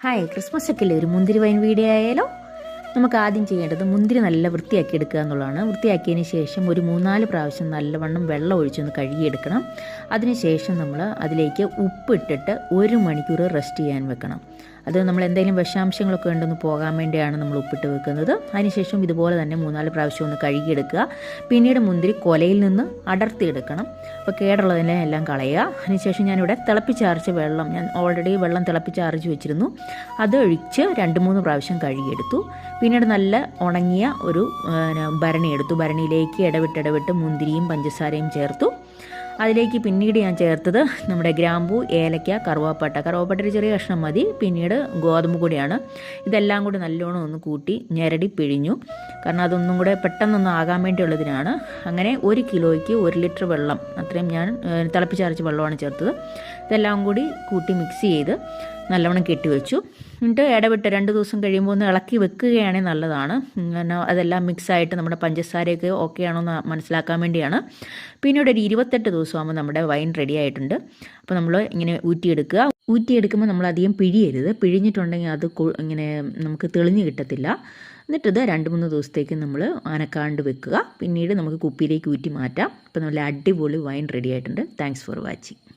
Hi, Christmas ഒക്കെ അല്ലേ, ഒരു മുന്തിരി വൈൻ വീഡിയോ ആയാലോ. നമുക്ക് ആദ്യം ചെയ്യേണ്ടത് മുന്തിരി നല്ല വൃത്തിയാക്കി എടുക്കുക എന്നുള്ളതാണ്. വൃത്തിയാക്കിയതിന് ശേഷം ഒരു 3-4 പ്രാവശ്യം നല്ലവണ്ണം വെള്ളം ഒഴിച്ചൊന്ന് കഴുകിയെടുക്കണം. അതിനുശേഷം നമ്മൾ അതിലേക്ക് ഉപ്പിട്ടിട്ട് 1 മണിക്കൂർ റെസ്റ്റ് ചെയ്യാൻ വെക്കണം. അത് നമ്മൾ എന്തെങ്കിലും വിഷാംശങ്ങളൊക്കെ ഉണ്ടെന്ന് പോകാൻ വേണ്ടിയാണ് നമ്മൾ ഉപ്പിട്ട് വെക്കുന്നത്. അതിനുശേഷം ഇതുപോലെ തന്നെ 3-4 പ്രാവശ്യം ഒന്ന് കഴുകിയെടുക്കുക. പിന്നീട് മുന്തിരി കൊലയിൽ നിന്ന് അടർത്തിയെടുക്കണം. അപ്പോൾ കേടുള്ളതിനെ എല്ലാം കളയുക. അതിനുശേഷം ഞാനിവിടെ തിളപ്പിച്ചാറിച്ച വെള്ളം, ഞാൻ ഓൾറെഡി വെള്ളം തിളപ്പിച്ചാറിച്ച് വെച്ചിരുന്നു, അത് ഒഴിച്ച് 2-3 പ്രാവശ്യം കഴുകിയെടുത്തു. പിന്നീട് നല്ല ഉണങ്ങിയ ഒരു ഭരണി എടുത്തു. ഭരണിയിലേക്ക് ഇടവിട്ട് മുന്തിരിയും പഞ്ചസാരയും ചേർത്തു. അതിലേക്ക് പിന്നീട് ഞാൻ ചേർത്തത് നമ്മുടെ ഗ്രാമ്പൂ, ഏലക്ക, കറുവാപ്പട്ട ചെറിയ കഷ്ണം മതി. പിന്നീട് ഗോതമ്പ് പൊടിയാണ്. ഇതെല്ലാം കൂടി നല്ലോണം ഒന്ന് കൂട്ടി ഞെരടി പിഴിഞ്ഞു. കാരണം അതൊന്നും കൂടെ പെട്ടെന്നൊന്നും ആകാൻ വേണ്ടിയുള്ളതിനാണ്. അങ്ങനെ 1 കിലോയ്ക്ക് 1 ലിറ്റർ വെള്ളം, അത്രയും ഞാൻ തിളപ്പിച്ചരച്ച വെള്ളമാണ് ചേർത്തത്. ഇതെല്ലാം കൂടി കൂട്ടി മിക്സ് ചെയ്ത് നല്ലവണ്ണം കെട്ടിവെച്ചു. എന്നിട്ട് ഇടവിട്ട് 2 ദിവസം കഴിയുമ്പോൾ ഒന്ന് ഇളക്കി വെക്കുകയാണെങ്കിൽ നല്ലതാണ്. കാരണം അതെല്ലാം മിക്സായിട്ട് നമ്മുടെ പഞ്ചസാരയൊക്കെ ഓക്കെ ആണോ എന്ന് മനസ്സിലാക്കാൻ വേണ്ടിയാണ്. പിന്നീട് ഒരു 28 ദിവസമാകുമ്പോൾ നമ്മുടെ വൈൻ റെഡി ആയിട്ടുണ്ട്. അപ്പോൾ നമ്മൾ ഇങ്ങനെ ഊറ്റിയെടുക്കുമ്പോൾ നമ്മൾ അധികം പിഴിയരുത്. പിഴിഞ്ഞിട്ടുണ്ടെങ്കിൽ അത് ഇങ്ങനെ നമുക്ക് തെളിഞ്ഞ് കിട്ടത്തില്ല. എന്നിട്ടിത് 2-3 ദിവസത്തേക്ക് നമ്മൾ അനക്കാണ്ട് വെക്കുക. പിന്നീട് നമുക്ക് കുപ്പിയിലേക്ക് ഊറ്റി മാറ്റാം. അപ്പോൾ നല്ല അടിപൊളി വൈൻ റെഡി ആയിട്ടുണ്ട്. Thanks for watching.